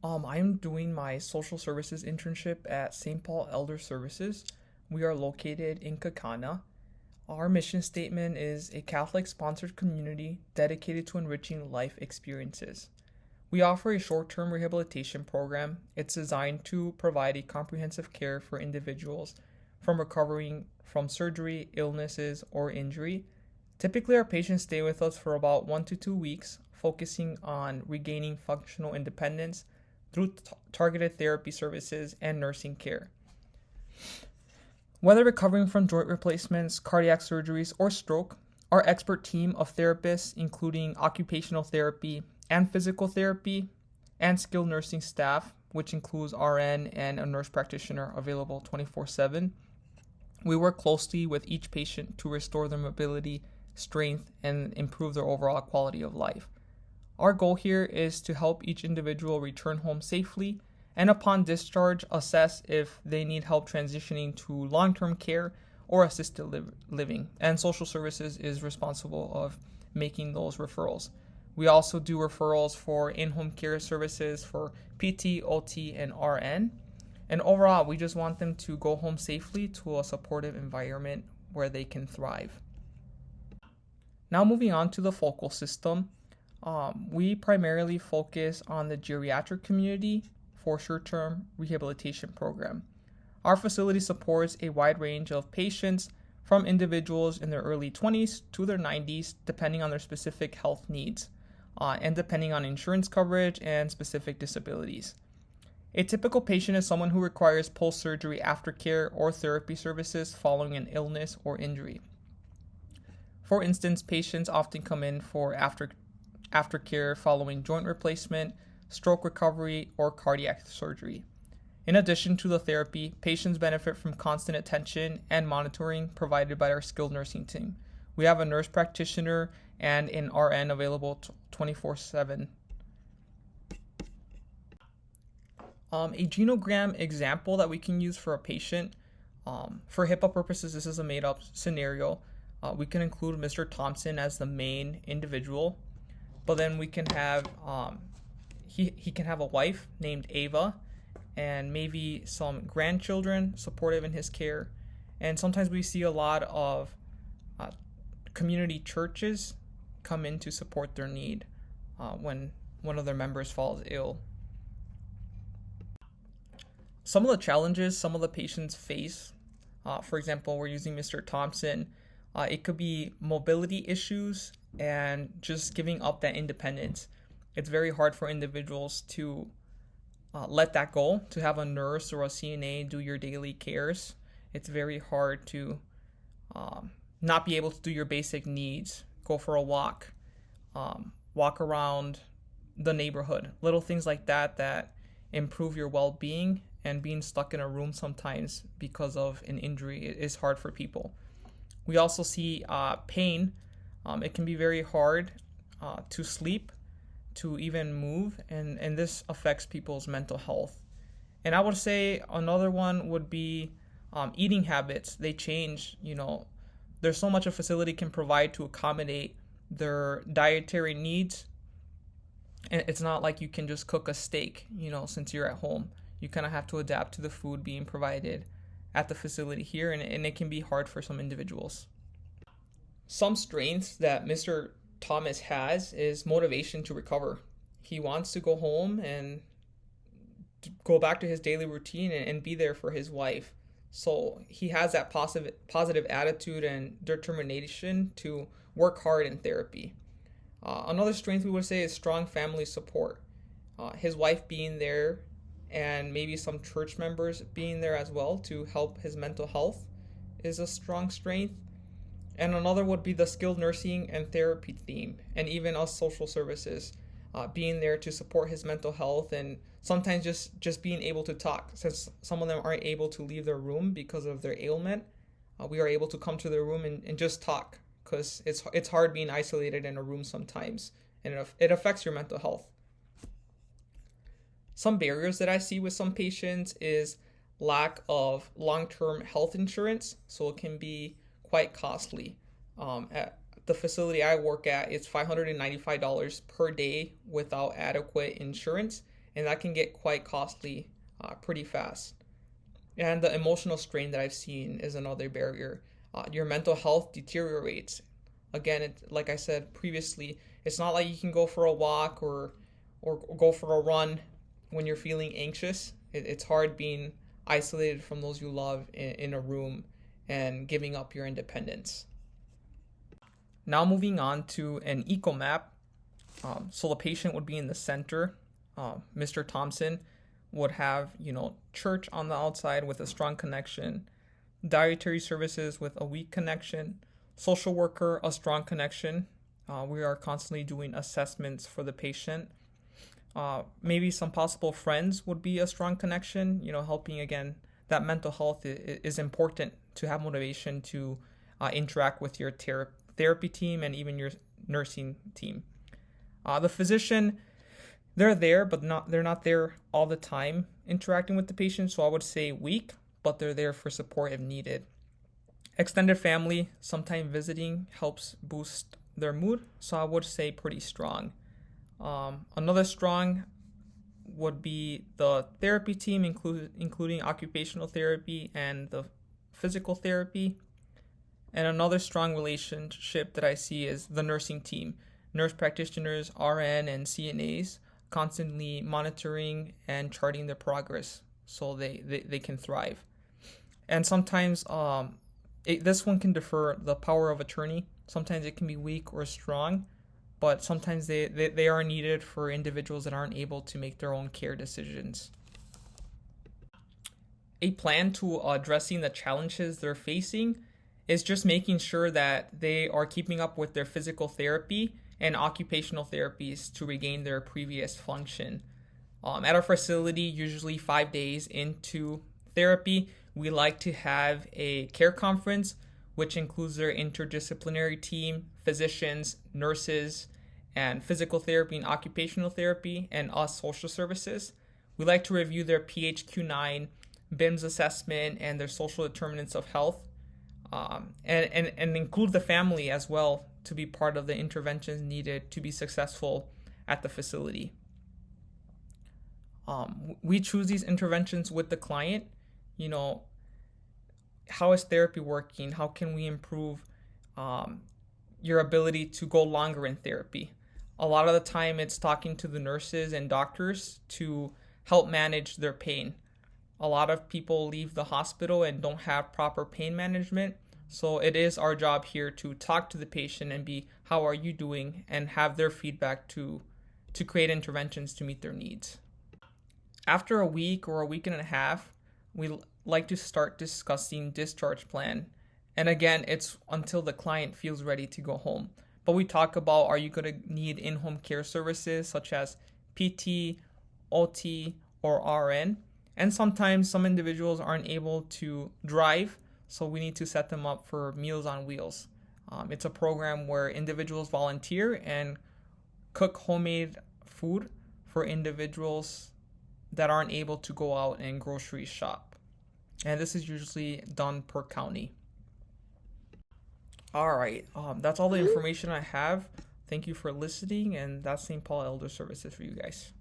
I'm doing my social services internship at St. Paul Elder Services. We are located in Kakana. Our mission statement is a Catholic sponsored community dedicated to enriching life experiences. We offer a short term rehabilitation program. It's designed to provide a comprehensive care for individuals from recovering from surgery, illnesses, or injury. Typically, our patients stay with us for about 1 to 2 weeks, focusing on regaining functional independence through targeted therapy services and nursing care. Whether recovering from joint replacements, cardiac surgeries, or stroke, our expert team of therapists, including occupational therapy and physical therapy, and skilled nursing staff, which includes RN and a nurse practitioner available 24/7, we work closely with each patient to restore their mobility, strength, and improve their overall quality of life. Our goal here is to help each individual return home safely and upon discharge assess if they need help transitioning to long-term care or assisted living. And social services is responsible of making those referrals. We also do referrals for in-home care services for PT, OT, and RN. And overall, we just want them to go home safely to a supportive environment where they can thrive. Now moving on to the focal system. We primarily focus on the geriatric community for short-term rehabilitation program. Our facility supports a wide range of patients from individuals in their early 20s to their 90s, depending on their specific health needs and depending on insurance coverage and specific disabilities. A typical patient is someone who requires post-surgery aftercare or therapy services following an illness or injury. For instance, patients often come in for aftercare following joint replacement, stroke recovery, or cardiac surgery. In addition to the therapy, patients benefit from constant attention and monitoring provided by our skilled nursing team. We have a nurse practitioner and an RN available 24/7. A genogram example that we can use for a patient. For HIPAA purposes, this is a made-up scenario. We can include Mr. Thompson as the main individual, but then we can have he can have a wife named Ava, and maybe some grandchildren supportive in his care. And sometimes we see a lot of community churches come in to support their need when one of their members falls ill. Some of the challenges some of the patients face, for example, we're using Mr. Thompson. It could be mobility issues and just giving up that independence. It's very hard for individuals to let that go, to have a nurse or a CNA do your daily cares. It's very hard to not be able to do your basic needs, go for a walk, walk around the neighborhood, little things like that that improve your well-being. And being stuck in a room sometimes because of an injury is hard for people. We also see pain. It can be very hard to sleep, to even move, and this affects people's mental health. And I would say another one would be eating habits. They change. There's so much a facility can provide to accommodate their dietary needs. And it's not like you can just cook a steak, since you're at home. You kind of have to adapt to the food being provided at the facility here, and it can be hard for some individuals. Some strengths that Mr. Thomas has is motivation to recover. He wants to go home and go back to his daily routine and be there for his wife. So he has that positive attitude and determination to work hard in therapy. Another strength we would say is strong family support. His wife being there and maybe some church members being there as well to help his mental health is a strong strength. And another would be the skilled nursing and therapy theme, and even us social services being there to support his mental health, and sometimes just being able to talk. Since some of them aren't able to leave their room because of their ailment, we are able to come to their room and just talk, because it's hard being isolated in a room sometimes, and it affects your mental health. Some barriers that I see with some patients is lack of long-term health insurance, so it can be quite costly. At the facility I work at, it's $595 per day without adequate insurance, and that can get quite costly pretty fast. And the emotional strain that I've seen is another barrier. Your mental health deteriorates. Again, like I said previously, it's not like you can go for a walk or go for a run when you're feeling anxious. It's hard being isolated from those you love in a room and giving up your independence. Now moving on to an eco map. So the patient would be in the center. Mr. Thompson would have, church on the outside with a strong connection, dietary services with a weak connection, social worker, a strong connection. We are constantly doing assessments for the patient. Maybe some possible friends would be a strong connection, helping again. That mental health is important to have motivation to interact with your therapy team and even your nursing team. The physician, they're there, but they're not there all the time interacting with the patient. So I would say weak, but they're there for support if needed. Extended family, sometimes visiting helps boost their mood. So I would say pretty strong. Another strong would be the therapy team, including occupational therapy and the physical therapy. And another strong relationship that I see is the nursing team. Nurse practitioners, RN, and CNAs constantly monitoring and charting their progress so they can thrive. And sometimes this one can differ, the power of attorney. Sometimes it can be weak or strong, but sometimes they are needed for individuals that aren't able to make their own care decisions. A plan to addressing the challenges they're facing is just making sure that they are keeping up with their physical therapy and occupational therapies to regain their previous function. At our facility, usually 5 days into therapy, we like to have a care conference, which includes their interdisciplinary team, physicians, nurses, and physical therapy and occupational therapy, and us social services. We like to review their PHQ-9, BIMS assessment, and their social determinants of health, and include the family as well to be part of the interventions needed to be successful at the facility. We choose these interventions with the client. How is therapy working? How can we improve your ability to go longer in therapy? A lot of the time it's talking to the nurses and doctors to help manage their pain. A lot of people leave the hospital and don't have proper pain management. So it is our job here to talk to the patient and be, how are you doing? And have their feedback to create interventions to meet their needs. After a week or a week and a half, we like to start discussing discharge plan. And again, it's until the client feels ready to go home. But we talk about, are you going to need in-home care services such as PT, OT, or RN? And sometimes some individuals aren't able to drive, so we need to set them up for Meals on Wheels. It's a program where individuals volunteer and cook homemade food for individuals that aren't able to go out and grocery shop. And this is usually done per county. All right, that's all the information I have. Thank you for listening, and that's St. Paul Elder Services for you guys.